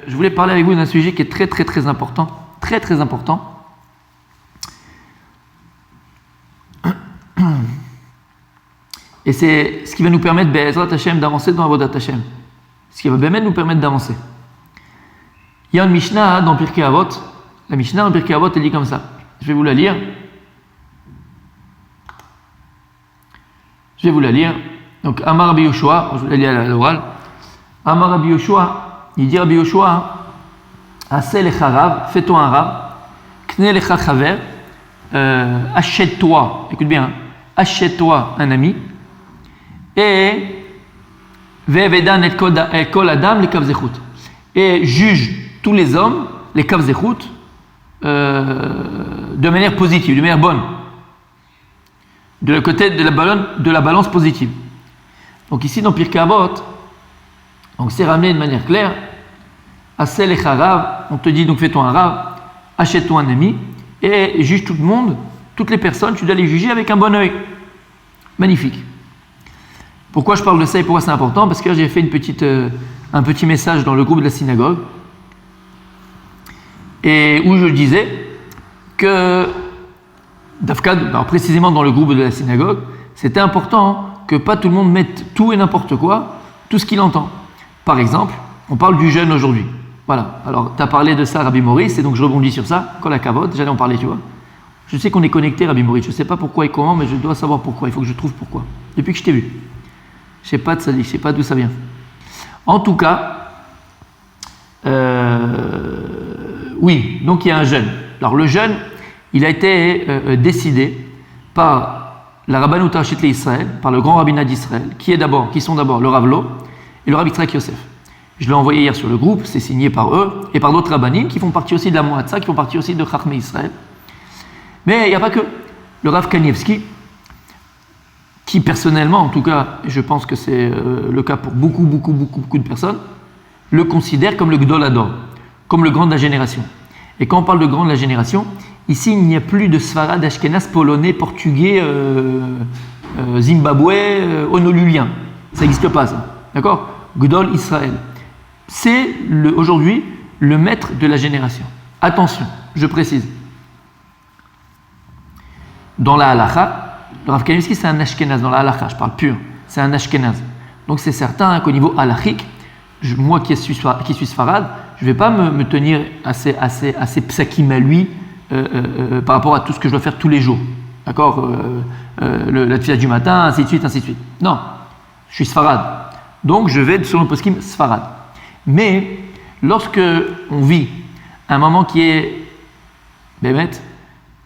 je voulais parler avec vous d'un sujet qui est très très très important. Très très important. Et c'est ce qui va nous permettre, Be'ezrat Hashem, d'avancer dans Avodat Hashem. Ce qui va bien nous permettre d'avancer. Il y a une Mishnah dans Pirkei Avot. La Mishnah dans Pirkei Avot, elle dit comme ça. Je vais vous la lire. Donc, Amar Rabbi Yoshua, je vais la lire à l'oral. Amar Rabbi Yoshua, il dit Rabbi Yoshua, Aseh lecha rav, fais-toi un rav, Kne lecha chaver, achète-toi, écoute bien, achète-toi un ami, et Ve'vedan et kol adam les kavzechut, et juge tous les hommes, les kavzechut, de manière positive, de manière bonne, de le côté de la balance positive. Donc ici dans Pirkei Avot, donc c'est ramené de manière claire. Aseh lecha rav, on te dit donc fais-toi un rav, achète-toi un ami et juge tout le monde, toutes les personnes, tu dois les juger avec un bon œil. Magnifique. Pourquoi je parle de ça et pourquoi c'est important? Parce que j'ai fait un petit message dans le groupe de la synagogue et où je disais que précisément dans le groupe de la synagogue, c'était important que pas tout le monde mette tout et n'importe quoi, tout ce qu'il entend. Par exemple, on parle du jeûne aujourd'hui. Voilà. Alors, tu as parlé de ça, Rabbi Maurice, et donc je rebondis sur ça. Kol hakavod, j'allais en parler, tu vois. Je sais qu'on est connecté, Rabbi Maurice. Je ne sais pas pourquoi et comment, mais je dois savoir pourquoi. Il faut que je trouve pourquoi. Depuis que je t'ai vu. Je ne sais pas de ça, je ne sais pas d'où ça vient. En tout cas, oui, donc il y a un jeûne. Alors, le jeûne, il a été décidé par la Rabbanut Rashit l'Israël, par le grand rabbinat d'Israël, qui sont d'abord le Rav Lo et le Rav Yitzhak Yosef. Je l'ai envoyé hier sur le groupe, c'est signé par eux et par d'autres rabbanim qui font partie aussi de la Moatza, qui font partie aussi de Chachmei Israël. Mais il n'y a pas que le Rav Kanievski, qui personnellement, en tout cas, je pense que c'est le cas pour beaucoup de personnes, le considère comme le Gdol Hador, comme le grand de la génération. Et quand on parle de grand de la génération, ici il n'y a plus de Sfarad, Ashkenaz, polonais, portugais, zimbabwe, honolulien. Ça n'existe pas ça. D'accord? Gdol Israël. C'est aujourd'hui le maître de la génération. Attention, je précise. Dans la halacha, le Rav Kanievski c'est un Ashkenaz. Dans la halacha, je parle pur, c'est un Ashkenaz. Donc c'est certain qu'au niveau halachique, moi qui suis Sfarad, je ne vais pas me tenir assez psakim à lui par rapport à tout ce que je dois faire tous les jours. D'accord? La tefila du matin, ainsi de suite. Non, je suis Sfarad. Donc je vais selon le poskim Sfarad. Mais lorsque on vit un moment qui est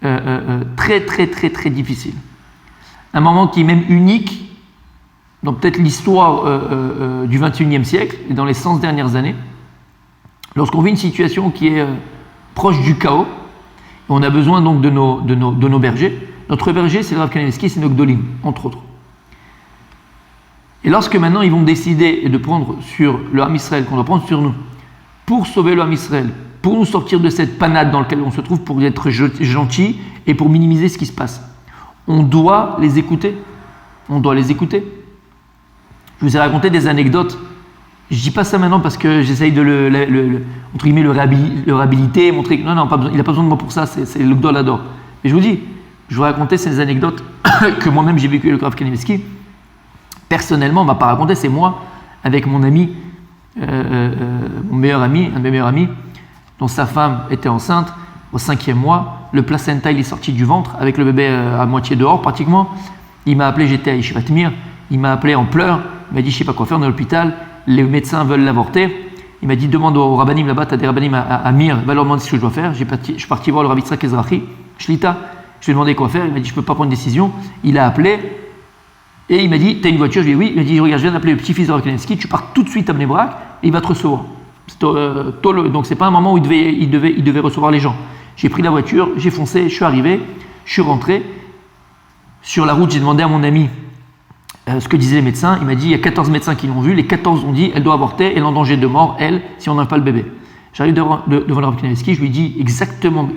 très difficile, un moment qui est même unique dans peut-être l'histoire du XXIe siècle et dans les 100 dernières années, lorsqu'on vit une situation qui est proche du chaos, on a besoin donc de nos bergers. Notre berger, c'est le Rav Kanievski, c'est nos Gdolim, entre autres. Et lorsque maintenant ils vont décider de prendre sur le Ham Israël, qu'on doit prendre sur nous, pour sauver le Ham Israël, pour nous sortir de cette panade dans laquelle on se trouve, pour être gentil et pour minimiser ce qui se passe, on doit les écouter. Je vous ai raconté des anecdotes. Je ne dis pas ça maintenant parce que j'essaye de entre guillemets, le réhabiliter, montrer que non, il n'a pas besoin de moi pour ça, c'est le Gdol Hador. Mais je vous dis, je vous racontais ces anecdotes que moi-même j'ai vécu avec le Rav Kanievski. Personnellement, on ne m'a pas raconté, c'est moi, avec mon ami, un de mes meilleurs amis, dont sa femme était enceinte, au 5e mois, le placenta il est sorti du ventre, avec le bébé à moitié dehors pratiquement. Il m'a appelé, j'étais à Yeshivat Mir, il m'a appelé en pleurs, il m'a dit je ne sais pas quoi faire, on est à l'hôpital, les médecins veulent l'avorter. Il m'a dit demande aux rabbanim là-bas, tu as des rabbanim à Mir, va leur demander ce que je dois faire. Je suis parti voir le Rav Yitzhak Ezrachi, Shlita, je lui ai demandé quoi faire, il m'a dit je ne peux pas prendre une décision. Il a appelé. Et il m'a dit, t'as une voiture? Je lui ai dit oui. Il m'a dit, regarde, je viens d'appeler le petit-fils de Rav Kanievski, tu pars tout de suite à Bnei Brak et il va te recevoir. Donc c'est pas un moment où il devait recevoir les gens. J'ai pris la voiture, j'ai foncé, je suis arrivé, je suis rentré. Sur la route, j'ai demandé à mon ami ce que disaient les médecins. Il m'a dit, il y a 14 médecins qui l'ont vu, les 14 ont dit, elle doit avorter, elle est en danger de mort, elle, si on n'a pas le bébé. J'arrive devant le Rav Kanievski, je lui dis exactement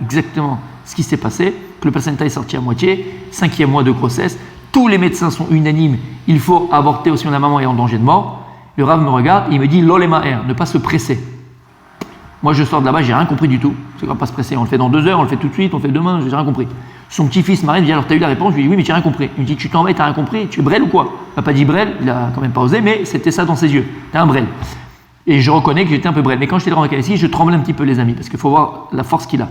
ce qui s'est passé, que le placenta est sorti à moitié, 5e mois de grossesse. Tous les médecins sont unanimes, il faut avorter aussi quand la maman est en danger de mort. Le Rav me regarde et il me dit l'olemaer, ne pas se presser. Moi, je sors de là-bas, j'ai rien compris du tout. C'est qu'on va pas se presser. On le fait dans 2 heures, on le fait tout de suite, on le fait demain, j'ai rien compris. Son petit-fils m'arrive, il dit alors t'as eu la réponse? Je lui dis oui, mais j'ai rien compris. Il me dit tu t'en vas et t'as rien compris? Tu es brel ou quoi? Il m'a pas dit brel, il a quand même pas osé, mais c'était ça dans ses yeux. T'es un brel. Et je reconnais que j'étais un peu brel. Mais quand j'étais le Rav Kanievski, je tremblais un petit peu, les amis, parce qu'il faut voir la force qu'il a.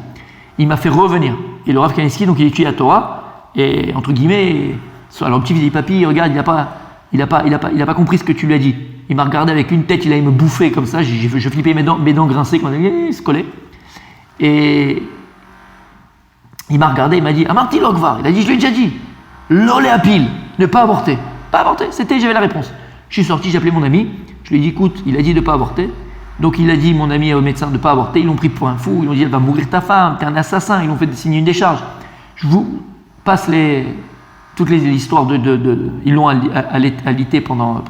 Il m'a fait revenir. Et le Rav Kanievski, donc il étudie la Torah, et entre guillemets, alors le petit-fils dit papy, regarde, il a pas compris ce que tu lui as dit. Il m'a regardé avec une tête, il allait me bouffer comme ça, je flippais mes dents grincées quand il se collait. Et il m'a regardé, il m'a dit Amarti Lokvar, il a dit je lui ai déjà dit, l'olé à pile, ne pas avorter. Pas avorter, j'avais la réponse. Je suis sorti, j'ai appelé mon ami, je lui ai dit écoute, il a dit de ne pas avorter. Donc il a dit, mon ami au médecin, de ne pas avorter, ils l'ont pris pour un fou, ils l'ont dit elle va mourir ta femme, t'es un assassin, ils l'ont fait signer une décharge. Je vous passe toutes les histoires ils l'ont alité pendant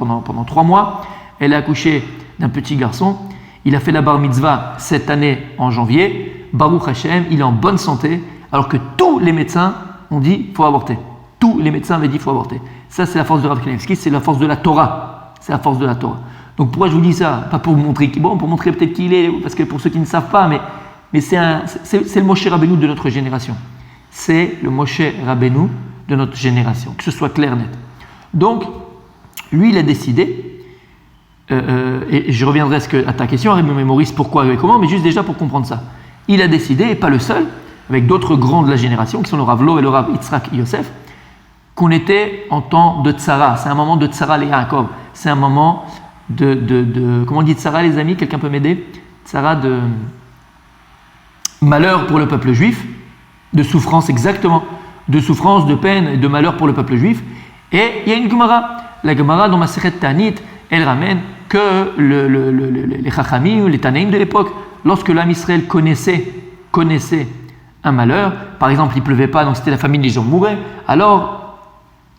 3 mois. Elle a accouché d'un petit garçon. Il a fait la bar mitzvah cette année en janvier. Baruch Hashem, il est en bonne santé, alors que tous les médecins ont dit qu'il faut avorter. Tous les médecins avaient dit qu'il faut avorter. Ça, c'est la force de Rav Kanievski, c'est la force de la Torah. C'est la force de la Torah. Donc pourquoi je vous dis ça? Pas pour vous montrer pour montrer peut-être qui il est, parce que pour ceux qui ne savent pas, mais c'est le Moshe Rabbeinu de notre génération. C'est le Moshe Rabbeinu de notre génération, que ce soit clair, net. Donc, lui, il a décidé, et je reviendrai à ta question, Rabbi Maurice, pourquoi et comment, mais juste déjà pour comprendre ça. Il a décidé, et pas le seul, avec d'autres grands de la génération, qui sont le Rav Lo et le Rav Yitzhak Yosef, qu'on était en temps de Tzara. C'est un moment de Tzara les Yaakov. C'est un moment comment on dit Tzara, les amis? Quelqu'un peut m'aider? Tzara de malheur pour le peuple juif, de souffrance, exactement. De souffrance, de peine et de malheur pour le peuple juif. Et il y a une Gemara. La Gemara dans Masechet Ta'anit, elle ramène que les Chachamim, les Tanaïm de l'époque, lorsque l'âme Israël connaissait un malheur, par exemple il ne pleuvait pas, donc c'était la famine, les gens mouraient, alors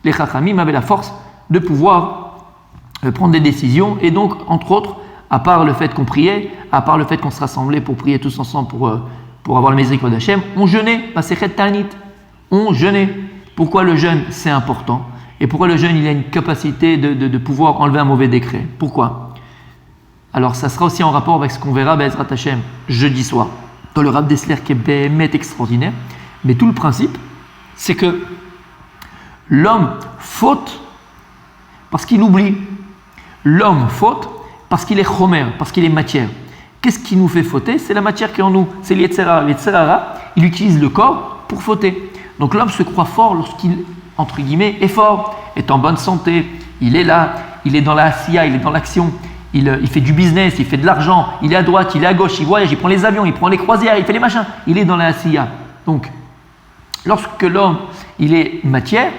les Chachamim avaient la force de pouvoir prendre des décisions, et donc entre autres, à part le fait qu'on priait, à part le fait qu'on se rassemblait pour prier tous ensemble pour avoir le miséricorde d'Hachem, on jeûnait, Masechet Ta'anit. On jeûnait. Pourquoi le jeûne c'est important? Et pourquoi le jeûne il a une capacité de pouvoir enlever un mauvais décret? Pourquoi? Alors ça sera aussi en rapport avec ce qu'on verra Be'ezrat Hashem jeudi soir dans le Rav Dessler qui est bémet extraordinaire. Mais tout le principe c'est que l'homme faute parce qu'il oublie. L'homme faute parce qu'il est chomer, parce qu'il est matière. Qu'est-ce qui nous fait fauter? C'est la matière qui est en nous, c'est l'Yetzerara. L'Yetzerara, il utilise le corps pour fauter. Donc l'homme se croit fort lorsqu'il, entre guillemets, est fort, est en bonne santé, il est là, il est dans la asiya, il est dans l'action, il fait du business, il fait de l'argent, il est à droite, il est à gauche, il voyage, il prend les avions, il prend les croisières, il fait les machins, il est dans la asiya. Donc, lorsque l'homme, il est matière,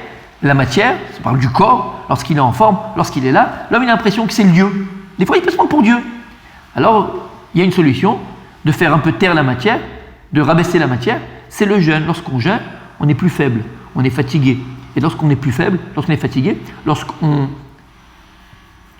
la matière, ça parle du corps, lorsqu'il est en forme, lorsqu'il est là, l'homme il a l'impression que c'est le Dieu. Des fois il peut se prendre pour Dieu. Alors, il y a une solution de faire un peu taire la matière, de rabaisser la matière, c'est le jeûne. Lorsqu'on jeûne, on est plus faible, on est fatigué. Et lorsqu'on est plus faible, lorsqu'on est fatigué, lorsqu'on,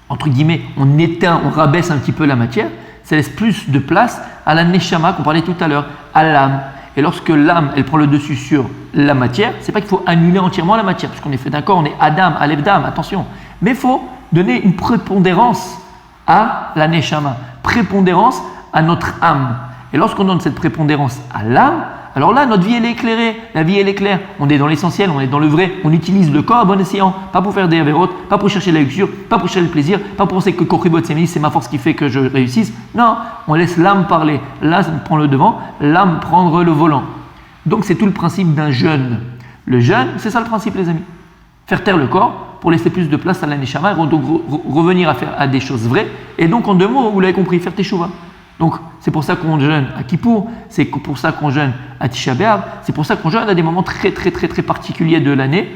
entre guillemets, on éteint, on rabaisse un petit peu la matière, ça laisse plus de place à la neshama qu'on parlait tout à l'heure, à l'âme. Et lorsque l'âme, elle prend le dessus sur la matière, c'est pas qu'il faut annuler entièrement la matière, parce qu'on est fait d'un corps, on est Adam, Aleph Dam, attention. Mais il faut donner une prépondérance à la neshama, prépondérance à notre âme. Et lorsqu'on donne cette prépondérance à l'âme, alors là, notre vie, elle est éclairée, la vie, elle est claire. On est dans l'essentiel, on est dans le vrai, on utilise le corps à bon escient, pas pour faire des avérotes, pas pour chercher la luxure, pas pour chercher le plaisir, pas pour penser que Kochibot Semini, c'est ma force qui fait que je réussisse. Non, on laisse l'âme parler. L'âme prend le devant, l'âme prendre le volant. Donc c'est tout le principe d'un jeûne. Le jeûne, c'est ça le principe, les amis. Faire taire le corps pour laisser plus de place à la neshama, donc revenir à des choses vraies. Et donc, en 2 mots, vous l'avez compris, faire teshuva. Donc, c'est pour ça qu'on jeûne à Kippour, c'est pour ça qu'on jeûne à Tisha B'Av, c'est pour ça qu'on jeûne à des moments très particuliers de l'année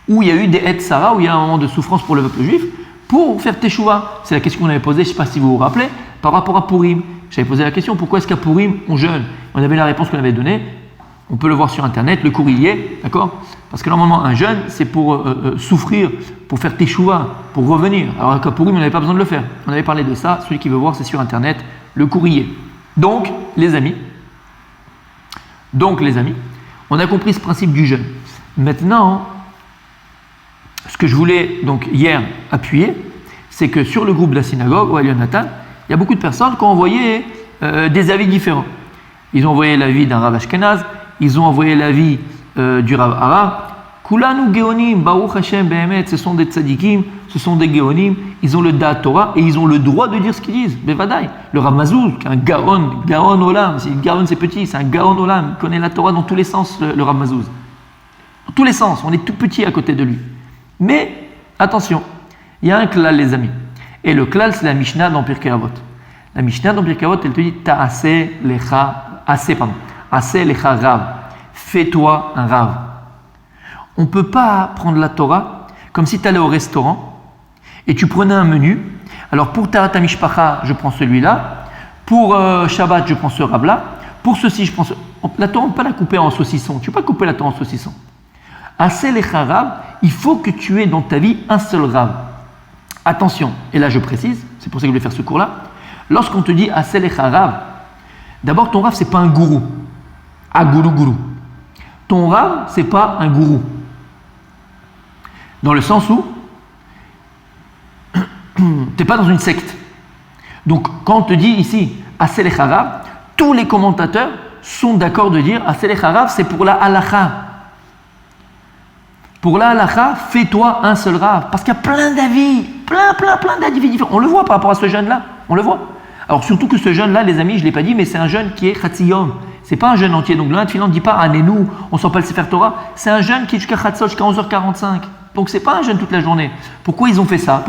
où il y a eu des Et Sarah, où il y a un moment de souffrance pour le peuple juif, pour faire teshuva. C'est la question qu'on avait posée, je ne sais pas si vous vous rappelez, par rapport à Purim. J'avais posé la question, pourquoi est-ce qu'à Purim on jeûne? On avait la réponse qu'on avait donnée, on peut le voir sur internet, le cours y est, d'accord? Parce que normalement un jeûne, c'est pour souffrir, pour faire teshuva, pour revenir. Alors qu'à Purim, on n'avait pas besoin de le faire. On avait parlé de ça, celui qui veut voir, c'est sur internet, le cours y est. Donc, les amis, on a compris ce principe du jeûne. Maintenant, ce que je voulais donc hier appuyer, c'est que sur le groupe de la synagogue, au Elion Nathan, il y a beaucoup de personnes qui ont envoyé des avis différents. Ils ont envoyé l'avis d'un Rav Ashkenaz, ils ont envoyé l'avis du Rav Ara. Kulanu Geonim, Baruch Hashem, Behemet, ce sont des tzadikim, ce sont des Geonim, ils ont le Da'at Torah et ils ont le droit de dire ce qu'ils disent. Bevadaï. Le Rav Mazouz, qui est un Gaon Olam, Gaon c'est petit, c'est un Gaon Olam, il connaît la Torah dans tous les sens, le Rav Mazouz. Dans tous les sens, on est tout petit à côté de lui. Mais, attention, il y a un klal, les amis. Et le klal, c'est la Mishnah dans Pirkei Avot. La Mishnah dans Pirkei Avot, elle te dit Ta'aseh lecha rav. Fais-toi un rav. On ne peut pas prendre la Torah comme si tu allais au restaurant et tu prenais un menu. Alors pour Tarat HaMishpacha, je prends celui-là. Pour Shabbat, je prends ce rav-là. Pour ceci, je prends ce... La Torah, on ne peut pas la couper en saucisson. Tu ne peux pas couper la Torah en saucisson. Aseh lecha rav, il faut que tu aies dans ta vie un seul rav. Attention, et là je précise, c'est pour ça que je voulais faire ce cours-là. Lorsqu'on te dit Aseh lecha rav, d'abord ton rav, ce n'est pas un gourou. Gourou. Ton rav, ce n'est pas un gourou. Dans le sens où tu n'es pas dans une secte. Donc, quand on te dit ici Aseh lecha rav, tous les commentateurs sont d'accord de dire Aseh lecha rav, c'est pour la halakha. Pour la halakha, fais-toi un seul rav. Parce qu'il y a plein d'avis, plein d'avis différents. On le voit par rapport à ce jeune-là, on le voit. Alors, surtout que ce jeune-là, les amis, je ne l'ai pas dit, mais c'est un jeune qui est Chatziyom. Ce n'est pas un jeune entier. Donc, l'un de Philan ne dit pas Anénou, on ne sort pas le Sefer Torah. C'est un jeune qui est jusqu'à Chatzot, jusqu'à 11h45. Donc, ce n'est pas un jeune toute la journée. Pourquoi ils ont fait ça?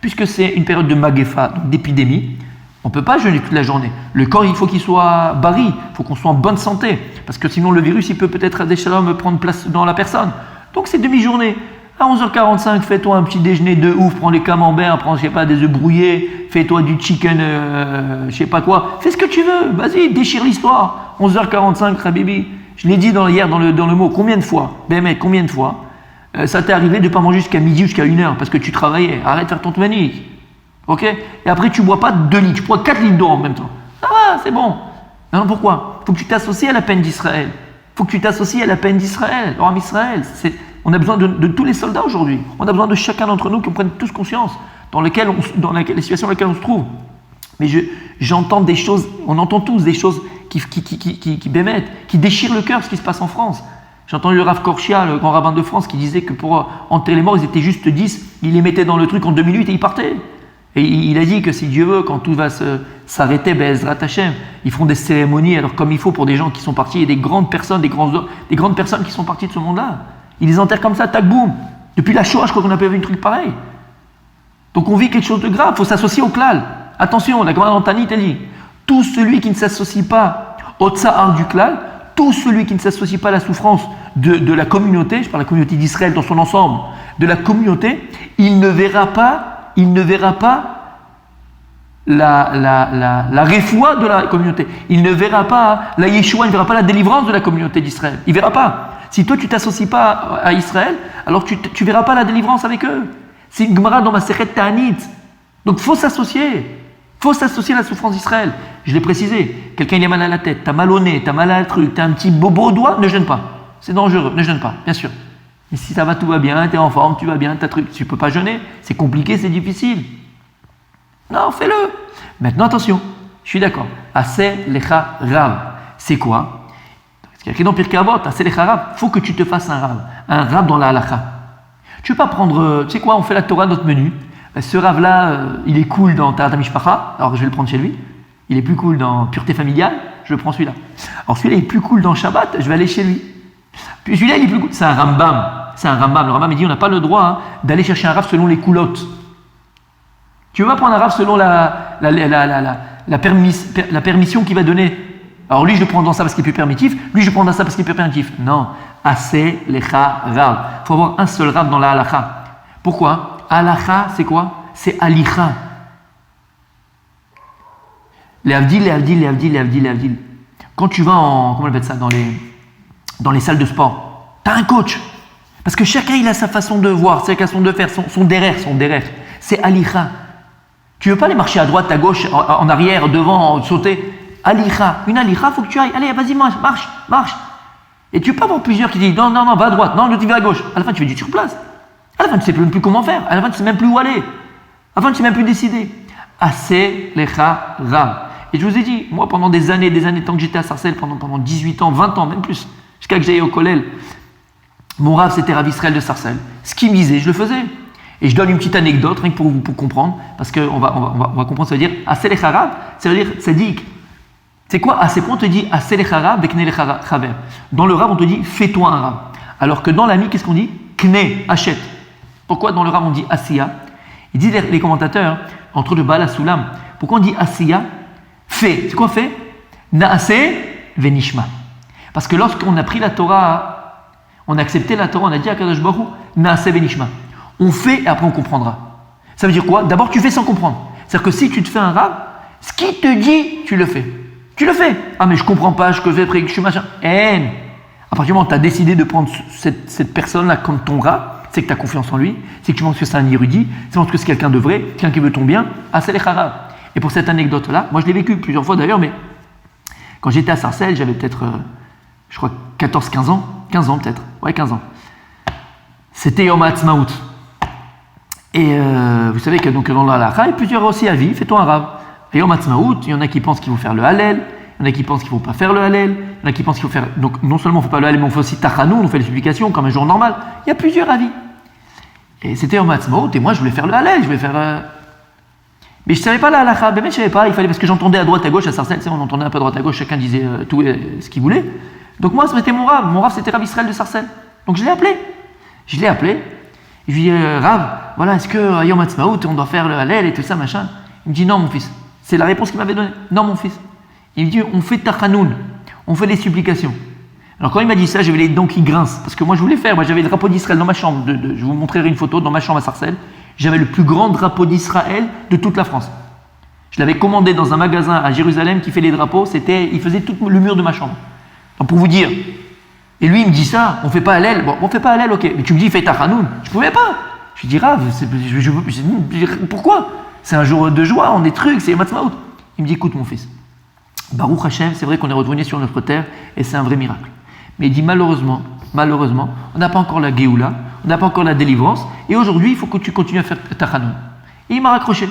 Puisque c'est une période de magefa, donc d'épidémie. On ne peut pas jeûner toute la journée. Le corps, il faut qu'il soit bari, il faut qu'on soit en bonne santé. Parce que sinon, le virus, il peut peut-être des shalom prendre place dans la personne. Donc, c'est demi-journée. À 11h45, fais-toi un petit déjeuner de ouf, prends les camemberts, prends, je sais pas, des œufs brouillés, fais-toi du chicken, je sais pas quoi. Fais ce que tu veux, vas-y, déchire l'histoire. 11h45, Habibi. Je l'ai dit hier dans le mot, combien de fois? Combien de fois ça t'est arrivé de ne pas manger jusqu'à midi, jusqu'à 1h, parce que tu travaillais. Arrête de faire ton tmanique. Ok? Et après, tu ne bois pas 2 litres, tu bois 4 litres d'eau en même temps. Ça va, c'est bon. Non, pourquoi? Il faut que tu t'associes à la peine d'Israël. Il faut que tu t'associes à la peine d'Israël, l'Oram Israël. On a besoin de tous les soldats aujourd'hui. On a besoin de chacun d'entre nous qui prennent tous conscience dans la situation dans laquelle on se trouve. Mais j'entends des choses, on entend tous des choses qui bémettent, qui déchirent le cœur, ce qui se passe en France. J'ai entendu le Rav Korchia, le grand rabbin de France, qui disait que pour enterrer les morts, ils étaient juste 10, il les mettait dans le truc en 2 minutes et ils partaient. Et il a dit que si Dieu veut, quand tout va s'arrêter, Be'ezrat Hashem, ils feront des cérémonies alors comme il faut pour des gens qui sont partis, et des grandes personnes, des grandes personnes qui sont parties de ce monde-là. Ils les enterrent comme ça, tac boum. Depuis la Shoah, je crois qu'on n'a pas vu un truc pareil. Donc on vit quelque chose de grave, il faut s'associer au klal. Attention, la grande Antanit, elle dit, tout celui qui ne s'associe pas au tsahar du klal, tout celui qui ne s'associe pas à la souffrance de la communauté, je parle de la communauté d'Israël dans son ensemble, de la communauté, il ne verra pas la réfoua de la communauté. Il ne verra pas la Yeshua, il ne verra pas la délivrance de la communauté d'Israël. Il ne verra pas. Si toi tu ne t'associes pas à Israël, alors tu ne verras pas la délivrance avec eux. C'est une Gemara dans ma Masechet Ta'anit. Donc il faut s'associer. Il faut s'associer à la souffrance d'Israël. Je l'ai précisé. Quelqu'un il a mal à la tête, tu as mal au nez, tu as mal à un truc, tu as un petit bobo au doigt, ne jeûne pas. C'est dangereux, ne jeûne pas, bien sûr. Mais si ça va, tout va bien, tu es en forme, tu vas bien, tu as truc, tu ne peux pas jeûner, c'est compliqué, c'est difficile. Non, fais-le. Maintenant, attention, je suis d'accord. Aseh lecha rav. C'est quoi? Parce qu'il y a écrit dans Pirkei Avot, Aseh lecha rav, il faut que tu te fasses un rav dans la halakha. Tu ne veux pas prendre, tu sais quoi, on fait la Torah, notre menu. Ce rave-là, il est cool dans Tarat HaMishpacha, alors je vais le prendre chez lui. Il est plus cool dans Pureté familiale, je le prends celui-là. Alors celui-là, il est plus cool dans Shabbat, je vais aller chez lui. Puis celui-là, il est plus cool. C'est un Rambam. Le Rambam, il dit on n'a pas le droit d'aller chercher un rave selon les coulottes. Tu ne veux pas prendre un rave selon la permission qu'il va donner. Alors lui, je le prends dans ça parce qu'il est plus permissif. Lui, je prends dans ça parce qu'il est plus permissif. Non. Aseh lecha rav. Il faut avoir un seul rave dans la halakha. Pourquoi? Halakha, c'est quoi? C'est alicha. Les avdil. Quand tu vas comment on appelle ça, dans les salles de sport, tu as un coach. Parce que chacun, il a sa façon de voir, sa façon de faire, son derrière. C'est alicha. Tu ne veux pas aller marcher à droite, à gauche, en arrière, devant, sauter. Alicha. Une alicha, il faut que tu ailles. Allez, vas-y, marche. Et tu peux pas avoir plusieurs qui disent non, va à droite, non, tu vas à gauche. À la fin, tu fais du sur place. À la fin, tu ne sais même plus comment faire. À la fin, tu ne sais même plus où aller. À la fin, tu ne sais même plus décider. Aseh lecha rav. Et je vous ai dit, moi pendant des années, tant que j'étais à Sarcelles, pendant 18 ans, 20 ans, même plus, jusqu'à que j'aille au Kollel, mon Rav c'était Rav Israël de Sarcelles. Ce qu'il me disait, je le faisais. Et je donne une petite anecdote, rien que pour comprendre, parce qu'on va comprendre, ça veut dire Aselech Harav, ça veut dire Tzadik. C'est quoi? À ces points, on te dit Aselech Harav, Bekne Lech Chaver. Dans le Rav, on te dit fais-toi un Rav. Alors que dans l'ami, qu'est-ce qu'on dit? Kne, achète. Pourquoi dans le Rav, on dit Asiya? Ils disent les commentateurs, entre le Baal Asulam, pourquoi on dit Asiya? Fait. C'est quoi fait? Naase venishma. Parce que lorsqu'on a pris la Torah, on a accepté la Torah, on a dit à Kadosh Baruch Hu, Naase venishma. On fait et après on comprendra. Ça veut dire quoi? D'abord tu fais sans comprendre. C'est-à-dire que si tu te fais un Rav, ce qu'il te dit, tu le fais. Tu le fais. Ah mais je comprends pas, je fais après, je suis machin. À partir du moment où tu as décidé de prendre cette personne-là comme ton Rav, c'est que tu as confiance en lui, c'est que tu penses que c'est un érudit, c'est que c'est quelqu'un de vrai, quelqu'un qui veut ton bien. Ah c'est les Harav. Et pour cette anecdote-là, moi je l'ai vécu plusieurs fois d'ailleurs, mais quand j'étais à Sarcelles, j'avais peut-être, je crois 14-15 ans, 15 ans peut-être, ouais 15 ans. C'était Yom HaAtzmaut. Et vous savez que donc, dans la halakha, il y a plusieurs aussi avis, fais-toi un Rav. Et Yom HaAtzmaut, il y en a qui pensent qu'il faut faire le Hallel, il y en a qui pensent qu'il ne faut pas faire le Hallel, il y en a qui pensent qu'il faut faire. Donc non seulement il ne faut pas le Hallel, mais on fait aussi Tachanoun, on fait les supplications comme un jour normal. Il y a plusieurs avis. Et c'était Yom HaAtzmaut, et moi je voulais faire le Hallel, je voulais faire. Mais je ne savais pas la halakha, mais je ne savais pas, il fallait, parce que j'entendais à droite à gauche à Sarcelles, on entendait un peu à droite à gauche, chacun disait tout ce qu'il voulait. Donc moi, c'était mon Rav c'était Rav Israël de Sarcelles. Donc je l'ai appelé. Et je lui dis, Rav, voilà, est-ce que à Yom HaAtzmaut, on doit faire le Hallel et tout ça, machin? Il me dit, non, mon fils. C'est la réponse qu'il m'avait donnée. Non, mon fils. Il me dit, on fait Tachanoun, on fait les supplications. Alors quand il m'a dit ça, j'avais les dents qui grincent, parce que moi je voulais faire, moi j'avais le drapeau d'Israël dans ma chambre, je vous montrerai une photo, dans ma chambre à Sarcelles, j'avais le plus grand drapeau d'Israël de toute la France. Je l'avais commandé dans un magasin à Jérusalem qui fait les drapeaux, il faisait tout le mur de ma chambre. Donc pour vous dire, et lui il me dit ça, on fait pas Hallel, bon on fait pas Hallel, ok, mais tu me dis fais Tachanoun, je pouvais pas. Je lui dis Rav, pourquoi? C'est un jour de joie, on est trucs, c'est Yom HaAtzmaut. Il me dit écoute mon fils, Baruch Hashem, c'est vrai qu'on est retourné sur notre terre et c'est un vrai miracle. Mais il dit malheureusement, on n'a pas encore la Géoula, on n'a pas encore la délivrance, et aujourd'hui il faut que tu continues à faire Tachanoun. Et il m'a raccroché.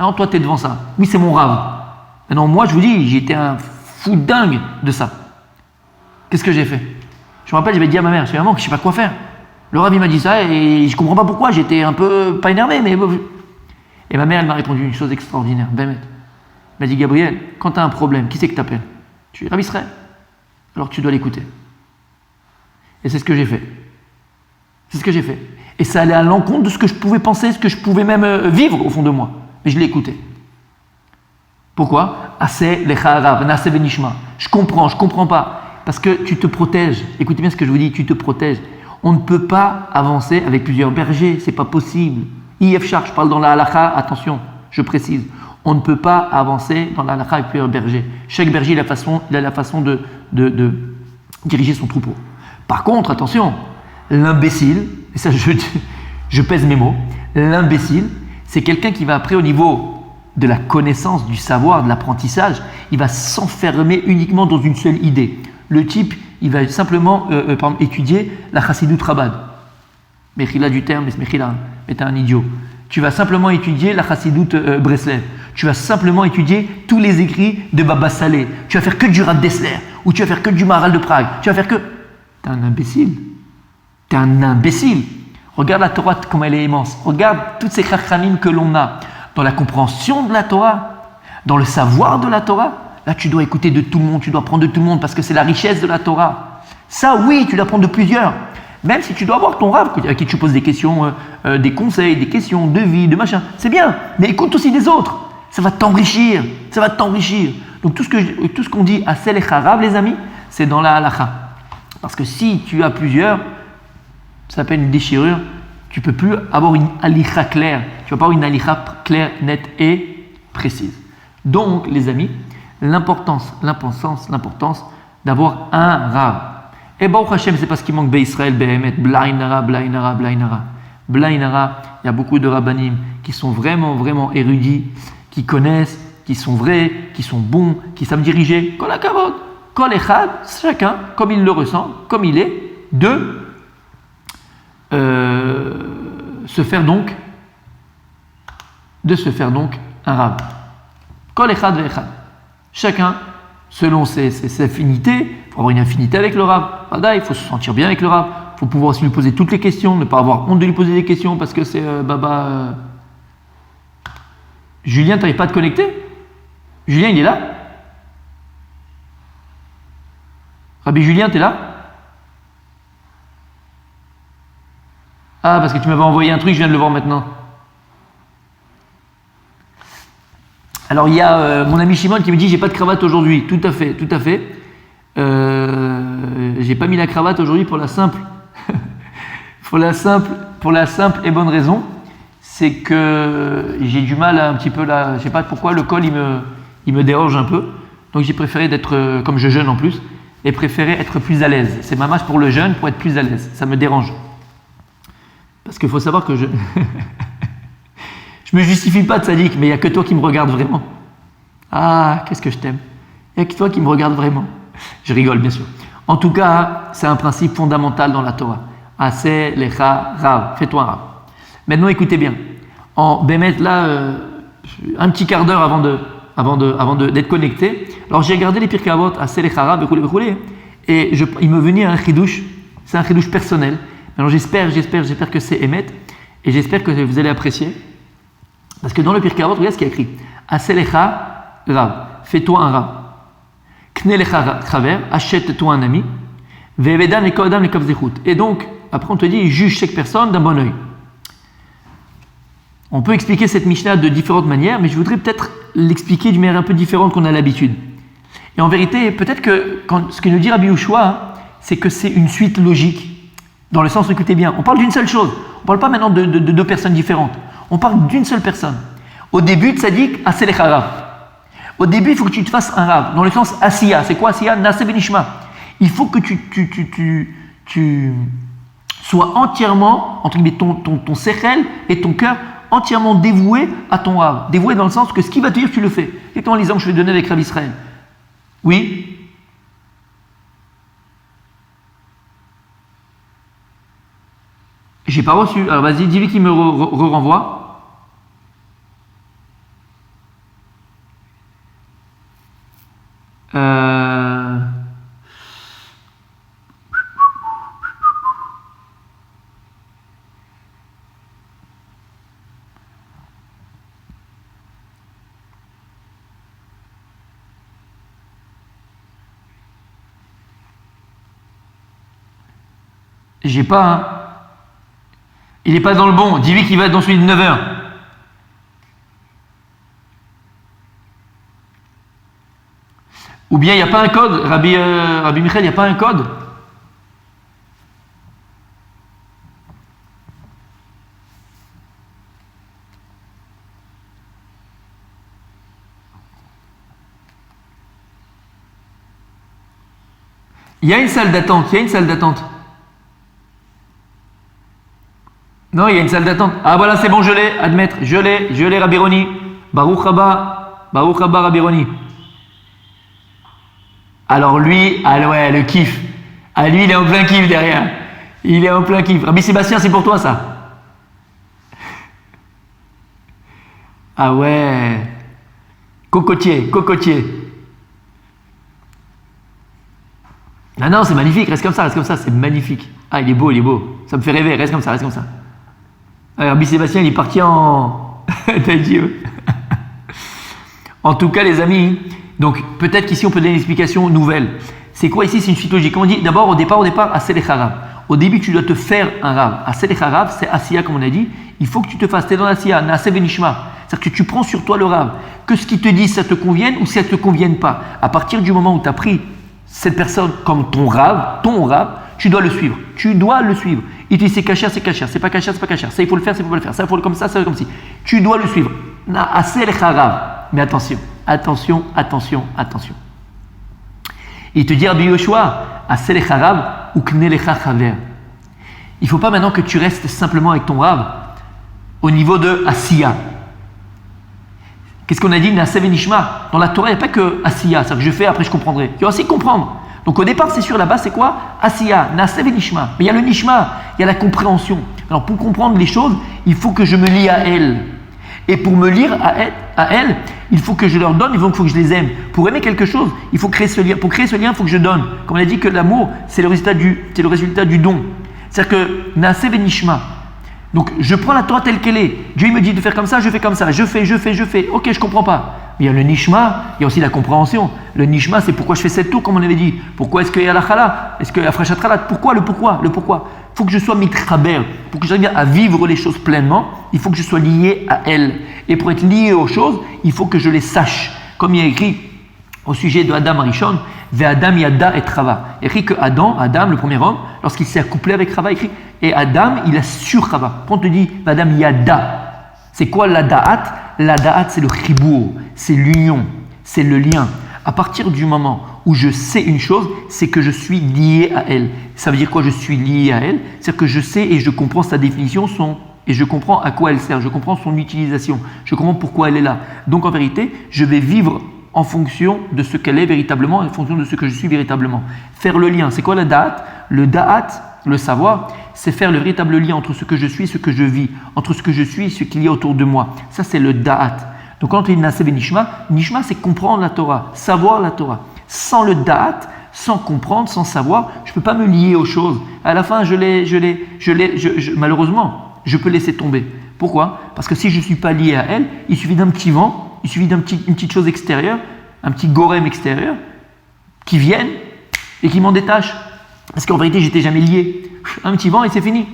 Non, toi tu es devant ça. Oui, c'est mon Rav. Maintenant, moi je vous dis, j'étais un fou dingue de ça. Qu'est-ce que j'ai fait? Je me rappelle, j'avais dit à ma mère, je dis maman, je ne sais pas quoi faire. Le Rav il m'a dit ça et je ne comprends pas pourquoi, j'étais un peu, pas énervé, mais. Et ma mère elle m'a répondu une chose extraordinaire, Bémet. Elle m'a dit Gabriel, quand tu as un problème, qui c'est que tu appelles? Tu dis Rav Israël. Alors tu dois l'écouter. Et c'est ce que j'ai fait. Et ça allait à l'encontre de ce que je pouvais penser, ce que je pouvais même vivre au fond de moi. Mais je l'ai écouté. Pourquoi? Assez lecha harav, nase benishma. Je comprends pas. Parce que tu te protèges. Écoutez bien ce que je vous dis, tu te protèges. On ne peut pas avancer avec plusieurs bergers, c'est pas possible. IF-char, je parle dans la halakha, attention, je précise. On ne peut pas avancer dans la halakha avec plusieurs bergers. Chaque berger il a la façon de diriger son troupeau. Par contre, attention, l'imbécile, et ça je pèse mes mots, l'imbécile, c'est quelqu'un qui va après au niveau de la connaissance, du savoir, de l'apprentissage, il va s'enfermer uniquement dans une seule idée. Le type, il va simplement étudier la Chassidut Chabad. Mechila du terme, mais Mechila, mais t'es un idiot. Tu vas simplement étudier la Chassidut Breslev. Tu vas simplement étudier tous les écrits de Baba Saleh. Tu vas faire que du Rav Dessler, ou tu vas faire que du Maharal de Prague. Tu vas faire que... T'es un imbécile. Regarde la Torah comme elle est immense. Regarde toutes ces chachamim que l'on a dans la compréhension de la Torah, dans le savoir de la Torah. Là, tu dois écouter de tout le monde, tu dois prendre de tout le monde parce que c'est la richesse de la Torah. Ça, oui, tu dois prendre de plusieurs. Même si tu dois avoir ton Rav à qui tu poses des questions, des conseils, des questions de vie, de machin. C'est bien, mais écoute aussi des autres. Ça va t'enrichir. Donc tout ce qu'on dit à Sel et Harav, les amis, c'est dans la halakha. Parce que si tu as plusieurs, ça s'appelle une déchirure, tu ne peux plus avoir une halakha claire. Tu vas pas avoir une halakha claire, nette et précise. Donc, les amis, l'importance d'avoir un Rav. Et Baruch Hashem, c'est pas ce qui manque Israël, Behemet, Blainara. Blainara, il y a beaucoup de rabbanim qui sont vraiment érudits, qui connaissent, qui sont vrais, qui sont bons, qui savent diriger. Kol hakavod. Kol echad, chacun, comme il le ressent, comme il est, de se faire donc un Rav. Kol echad ve'echad. Chacun, selon ses affinités, il faut avoir une affinité avec le Rav. Il faut se sentir bien avec le Rav. Il faut pouvoir aussi lui poser toutes les questions, ne pas avoir honte de lui poser des questions parce que c'est Julien, t'arrives pas à te connecter? Julien, il est là? Rabbi Julien, t'es là? Ah, parce que tu m'avais envoyé un truc, je viens de le voir maintenant. Alors, il y a mon ami Shimon qui me dit j'ai pas de cravate aujourd'hui. Tout à fait, tout à fait. J'ai pas mis la cravate aujourd'hui pour la simple et bonne raison, c'est que j'ai du mal un petit peu là, je sais pas pourquoi le col il me dérange un peu. Donc j'ai préféré d'être comme je jeûne en plus et préféré être plus à l'aise. C'est ma marche pour le jeûne pour être plus à l'aise. Ça me dérange. Parce qu'il faut savoir que je me justifie pas de sadique, mais il n'y a que toi qui me regarde vraiment. Ah, qu'est-ce que je t'aime. Il n'y a que toi qui me regarde vraiment. Je rigole, bien sûr. En tout cas, c'est un principe fondamental dans la Torah. Aseh lecha rav. Fais-toi un rav. Maintenant, écoutez bien. En Bémet, là, un petit quart d'heure avant d'être connecté. Alors, j'ai regardé les Pirkei Avot, Aseh lecha rav, et il me venait un chidouche. C'est un chidouche personnel. Alors, j'espère que c'est Emet, et j'espère que vous allez apprécier. Parce que dans le Pirkei Avot, regardez ce qu'il y a écrit. Aseh lecha rav. Fais-toi un rav. Kne lecha chaver. Achète-toi un ami. Ve'evedan leko adam lekav zechut. Et donc, après on te dit, juge chaque personne d'un bon œil. On peut expliquer cette Mishnah de différentes manières, mais je voudrais peut-être l'expliquer d'une manière un peu différente qu'on a l'habitude. Et en vérité, peut-être que ce que nous dit Rabbi Yehoshua, c'est que c'est une suite logique. Dans le sens, écoutez bien, on parle d'une seule chose. On ne parle pas maintenant de deux personnes différentes. On parle d'une seule personne. Au début, tzadik, aseh lecha rav. Au début, il faut que tu te fasses un rav. Dans le sens asiya. C'est quoi asiya? Naseh benishma. Il faut que tu sois entièrement, entre guillemets, ton sechel et ton cœur entièrement dévoué à ton rav. Dévoué dans le sens que ce qu'il va te dire, tu le fais. Exactement l'exemple que je vais donner avec Rav Israël. Oui? J'ai pas reçu. Alors vas-y, dis-lui qu'il me renvoie. J'ai pas, hein. Il n'est pas dans le bon. Dis-lui qu'il va être dans celui de 9h. Ou bien il n'y a pas un code. Rabbi Michael, il n'y a pas un code. Il y a une salle d'attente. Non, il y a une salle d'attente. Ah voilà, c'est bon, je l'ai, admettre. Je l'ai, Rabbi Roni. Baruch Haba, Rabbi Roni. Alors lui, ah ouais, le kiff. Ah lui, il est en plein kiff derrière. Il est en plein kiff. Rabbi Sébastien, c'est pour toi ça. Ah ouais. Cocotier. Non, c'est magnifique, reste comme ça, c'est magnifique. Ah, il est beau. Ça me fait rêver, reste comme ça. Alors, Rabbi Sébastien, il est parti en... T'as dit En tout cas, les amis, donc peut-être qu'ici, on peut donner une explication nouvelle. C'est quoi ici? C'est une suite logique. On dit d'abord, au départ, Aseh lecha rav. Au début, tu dois te faire un rav. Aseh lecha rav, c'est Asiya, comme on a dit. Il faut que tu te fasses. T'es dans l'Asiya, Naaseh benishma. C'est-à-dire que tu prends sur toi le rav. Que ce qui te dit, ça te convienne ou ça ne te convienne pas. À partir du moment où tu as pris cette personne comme ton rav, tu dois le suivre. Il te dit c'est kasher, c'est pas kasher, ça il faut le faire, ça il faut pas le faire, ça il faut le comme ça il faut comme ci. Tu dois le suivre. Aseh lecha rav. Mais attention. Il te dit Rabbi Yehoshua, Aseh lecha rav ou kne lecha chaver. Il ne faut pas maintenant que tu restes simplement avec ton rav au niveau de Asiya. Qu'est-ce qu'on a dit? Naaseh benishma. Dans la Torah, il n'y a pas que Asiya, c'est-à-dire que je fais, après je comprendrai. Il y a aussi comprendre. Donc au départ, c'est sûr, là-bas, c'est quoi? Asiya, Naaseh benishma. Mais il y a le nishma, il y a la compréhension. Alors pour comprendre les choses, il faut que je me lie à elle. Et pour me lire à elles, il faut que je leur donne, il faut que je les aime. Pour aimer quelque chose, il faut créer ce lien. Pour créer ce lien, il faut que je donne. Comme on a dit que l'amour, c'est le résultat du don. C'est-à-dire que Naaseh Benishma. Donc je prends la Torah telle qu'elle est. Dieu il me dit de faire comme ça, je fais comme ça. Je fais. Ok, je comprends pas. Mais il y a le nishma, il y a aussi la compréhension. Le nishma, c'est pourquoi je fais 7 tours, comme on avait dit. Pourquoi est-ce qu'il y a la chala? Est-ce qu'il y a la frachatchalat? Pourquoi? Le pourquoi? Il faut que je sois mitraber. Pour que j'arrive à vivre les choses pleinement, il faut que je sois lié à elles. Et pour être lié aux choses, il faut que je les sache. Comme il y a écrit au sujet de Adam Arishon, Ve'adam yada et Rava. Il écrit que Adam, le premier homme, lorsqu'il s'est accouplé avec Rava, il écrit et Adam, il a su Rava. Quand on te dit Ve'adam yada, c'est quoi la da'at? La da'at, c'est le chibour, c'est l'union, c'est le lien. À partir du moment où je sais une chose, c'est que je suis lié à elle. Ça veut dire quoi? Je suis lié à elle, c'est-à-dire que je sais et je comprends sa définition, et je comprends à quoi elle sert, je comprends son utilisation, je comprends pourquoi elle est là. Donc en vérité, je vais vivre en fonction de ce qu'elle est véritablement, en fonction de ce que je suis véritablement. Faire le lien, c'est quoi la da'at? Le da'at, le savoir, c'est faire le véritable lien entre ce que je suis et ce que je vis, entre ce que je suis et ce qu'il y a autour de moi. Ça, c'est le da'at. Donc quand on dit Naaseh Benishma, Nishma, c'est comprendre la Torah, savoir la Torah. Sans le da'at, sans comprendre, sans savoir, je ne peux pas me lier aux choses. À la fin, malheureusement, je peux laisser tomber. Pourquoi? Parce que si je ne suis pas lié à elle, il suffit d'un petit vent, il suffit d'une petite chose extérieure, un petit gorem extérieur, qui vienne et qui m'en détache. Parce qu'en vérité, je n'étais jamais lié. Un petit vent et c'est fini.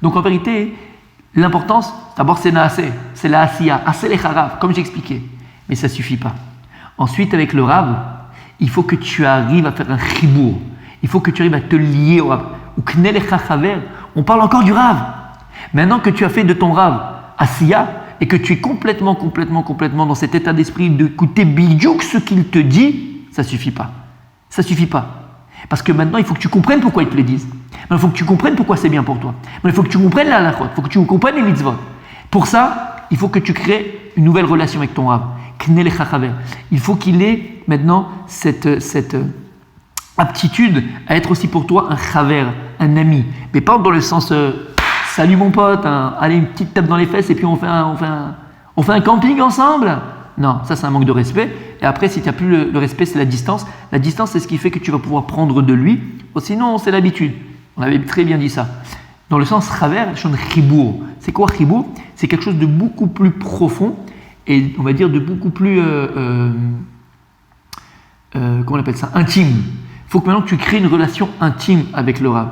Donc en vérité, l'importance, d'abord c'est Naaseh, c'est la Asiya, Aseh Lecharav, comme j'ai expliqué. Mais ça ne suffit pas. Ensuite, avec le Rav, il faut que tu arrives à faire un chibour. Il faut que tu arrives à te lier au Rav. Ou Knei Lecha Chaver, on parle encore du Rav. Maintenant que tu as fait de ton Rav Asiya, et que tu es complètement dans cet état d'esprit d'écouter bidiouk ce qu'il te dit, ça ne suffit pas. Ça ne suffit pas. Parce que maintenant, il faut que tu comprennes pourquoi ils te le disent. Maintenant, il faut que tu comprennes pourquoi c'est bien pour toi. Maintenant, il faut que tu comprennes la halachot, il faut que tu comprennes les mitzvot. Pour ça, il faut que tu crées une nouvelle relation avec ton Rav. Knei Lecha Chaver. Il faut qu'il ait maintenant cette aptitude à être aussi pour toi un chaver, un ami. Mais pas dans le sens salut mon pote, allez une petite tape dans les fesses et puis on fait un camping ensemble. Non, ça c'est un manque de respect. Et après, si tu n'as plus le respect, c'est la distance. La distance, c'est ce qui fait que tu vas pouvoir prendre de lui. Sinon, c'est l'habitude. On avait très bien dit ça. Dans le sens chaver, le sens chibour. C'est quoi chibour? C'est quelque chose de beaucoup plus profond et on va dire de beaucoup plus, comment on appelle ça, intime. Il faut que maintenant tu crées une relation intime avec le Rav.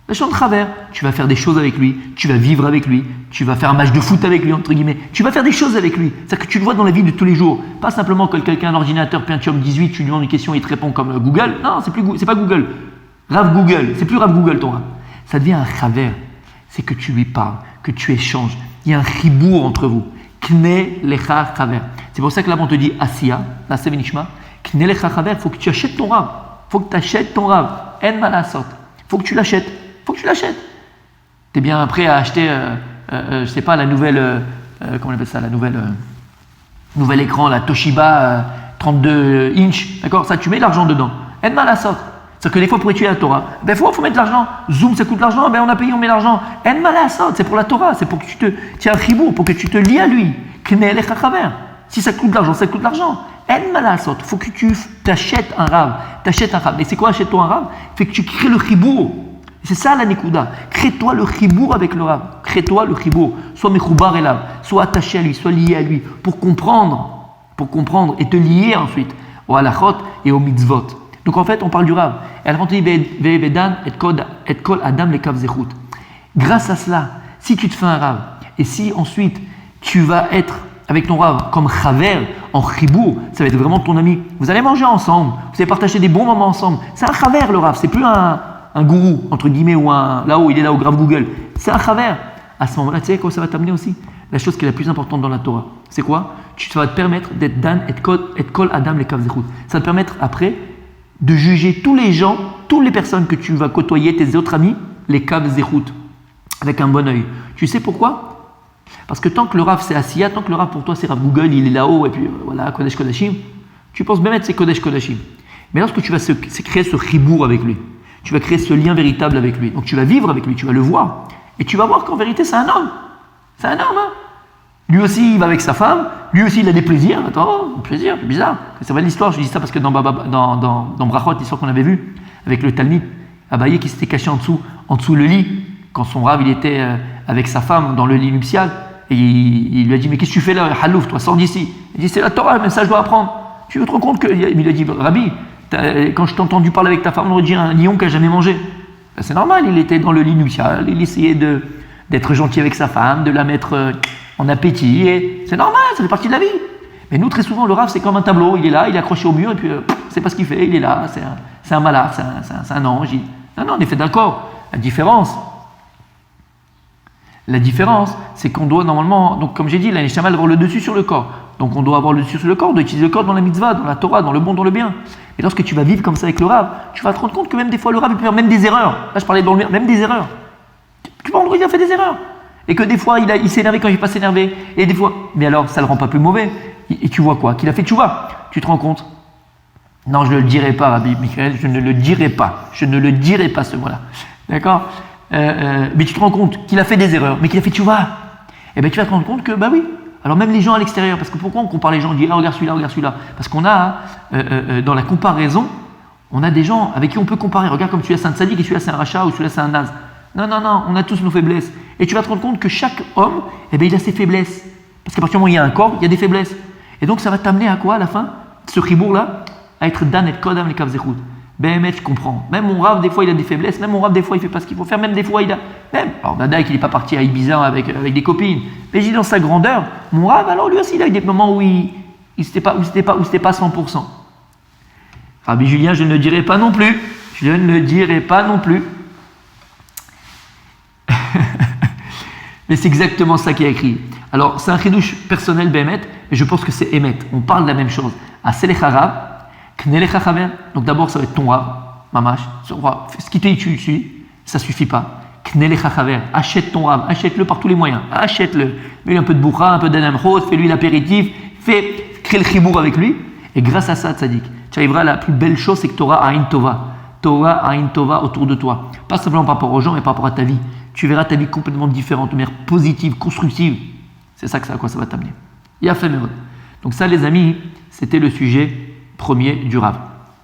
La chante travers, tu vas faire des choses avec lui, tu vas vivre avec lui, tu vas faire un match de foot avec lui, entre guillemets, tu vas faire des choses avec lui. C'est-à-dire que tu le vois dans la vie de tous les jours. Pas simplement que quelqu'un a un ordinateur Pentium 18, tu lui demandes une question et il te répond comme Google. Non, c'est pas Google. Rav Google, c'est plus Rav Google ton Rav. Ça devient un chaver. C'est que tu lui parles, que tu échanges. Il y a un chibour entre vous. Knei Lecha Chaver. C'est pour ça que là on te dit Asiya, Naaseh Benishma. Knei Lecha Chaver, il faut que tu achètes ton Rav. Il faut que tu achètes ton Rav. En malasot. Il faut que tu l'achètes. Tu es bien prêt à acheter, je sais pas, la nouvelle, comment on appelle ça, la nouvel écran, la Toshiba 32 inch, d'accord? Ça, tu mets l'argent dedans. En malasot. C'est-à-dire que des fois, pour étudier la Torah, il faut mettre l'argent. Zoom, ça coûte l'argent, on a payé, on met l'argent. En malasot, c'est pour la Torah, c'est pour que tu as un chibour, pour que tu te lies à lui. Knei Lecha Chaver. Si ça coûte de l'argent, ça coûte de l'argent. En malasot, il faut que tu t'achètes un Rav. Et c'est quoi achète-toi un Rav? Fait que tu crées le chibour. C'est ça la nekuda. Crée-toi le chibour avec le Rav. Crée-toi le chibour. Sois mechoubar elav. Sois attaché à lui, sois lié à lui. Pour comprendre et te lier ensuite au halachot et au mitzvot. Donc en fait, on parle du Rav. Et alors on te dit ve'evedan et kol adam lekav zechut. Grâce à cela, si tu te fais un Rav, et si ensuite tu vas être avec ton Rav comme chaver, en chibour, ça va être vraiment ton ami. Vous allez manger ensemble, vous allez partager des bons moments ensemble. C'est un chaver le Rav, c'est plus un gourou, entre guillemets, ou là-haut, il est là au grave Google. C'est un chaver. À ce moment-là, tu sais quoi ça va t'amener aussi? La chose qui est la plus importante dans la Torah, c'est quoi? Ça va te permettre d'être dan et kol adam lekav zechut. Ça va te permettre après de juger tous les gens, toutes les personnes que tu vas côtoyer, tes autres amis, les kav zechut, avec un bon œil. Tu sais pourquoi? Parce que tant que le Rav c'est Asiya, tant que le Rav pour toi c'est Rav Google, il est là-haut, et puis voilà, Kodesh Kodashim, tu penses même être c'est Kodesh Kodashim. Mais lorsque tu vas créer ce chibour avec lui, tu vas créer ce lien véritable avec lui. Donc tu vas vivre avec lui, tu vas le voir. Et tu vas voir qu'en vérité, c'est un homme. C'est un homme. Hein? Lui aussi, il va avec sa femme, lui aussi, il a des plaisirs. Attends, plaisir, c'est bizarre. Ça va de l'histoire, je dis ça parce que dans Brachot, l'histoire qu'on avait vue, avec le Talmid, Abaye qui s'était caché en dessous le lit, quand son Rav, il était avec sa femme dans le lit nuptial, et il lui a dit, mais qu'est-ce que tu fais là, Halouf, toi, sors d'ici. Il dit, c'est la Torah, mais ça, je dois apprendre. Tu te rends compte que. Il a dit, Rabbi, quand je t'ai entendu parler avec ta femme, on aurait dit un lion qui n'a jamais mangé. Ben, c'est normal, il était dans le lit nuptial, il essayait d'être gentil avec sa femme, de la mettre en appétit, et c'est normal, ça fait partie de la vie. Mais nous, très souvent, le Rav, c'est comme un tableau, il est là, il est accroché au mur, et puis c'est pas ce qu'il fait, il est là, c'est un malard, c'est un ange. Non, on est fait d'accord. La différence, c'est qu'on doit normalement, donc comme j'ai dit, la Neshama doit avoir le dessus sur le corps. Donc on doit avoir le dessus sur le corps, on doit utiliser le corps dans la mitzvah, dans la Torah, dans le bon, dans le bien. Et lorsque tu vas vivre comme ça avec le Rav, tu vas te rendre compte que même des fois le Rav il peut faire même des erreurs. Là je parlais dans le bien, même des erreurs. Tu vas rendre il a fait des erreurs. Et que des fois il s'est énervé quand il n'est pas s'énerver. Et des fois, mais alors ça ne le rend pas plus mauvais. Et tu vois quoi? Qu'il a fait tchouva. Tu te rends compte? Non, je ne le dirai pas, Rabbi Michael, je ne le dirai pas. Je ne le dirai pas ce mot-là. D'accord? Mais tu te rends compte qu'il a fait des erreurs, mais qu'il a fait tchouva. Et bien tu vas te rendre compte que, bah oui. Alors même les gens à l'extérieur, parce que pourquoi on compare les gens, on dit, ah regarde celui-là. Parce qu'on a, dans la comparaison, on a des gens avec qui on peut comparer. Regarde comme celui-là c'est un tzaddik et celui-là c'est un rachat ou celui-là c'est un naze. Non, on a tous nos faiblesses. Et tu vas te rendre compte que chaque homme, eh bien, il a ses faiblesses. Parce qu'à partir du moment où il y a un corps, il y a des faiblesses. Et donc ça va t'amener à quoi à la fin? Ce chibour-là, à être dan et kodam le kavzechut. Ben, je comprends. Même mon Rav, des fois, il a des faiblesses. Même mon Rav, des fois, il fait pas ce qu'il faut faire. Même des fois, il a. Même. Alors, Dadaï, il n'est pas parti à Ibiza avec des copines. Mais je dis dans sa grandeur, mon Rav, alors lui aussi, il a eu des moments où il n'était pas 100%. Rabbi Julien, je ne le dirai pas non plus. Je ne le dirai pas non plus. Mais c'est exactement ça qui est écrit. Alors, c'est un chidouche personnel, Bémet, mais je pense que c'est Emet. On parle de la même chose. À Selechara. Donc d'abord ça va être ton Rav, Mamash, ce qui t'est ici, ça suffit pas. Achète ton Rav, achète-le par tous les moyens, achète-le. Mets-lui un peu de boukha, un peu d'anamchot, fais-lui l'apéritif, crée le chibour avec lui, et grâce à ça, tzaddik, tu arriveras, la plus belle chose, c'est que tu auras Aïn Tova autour de toi. Pas simplement par rapport aux gens, mais par rapport à ta vie. Tu verras ta vie complètement différente, de manière positive, constructive. C'est ça à quoi ça va t'amener. Yafé Meod. Donc ça, les amis, c'était le sujet premier du Rav.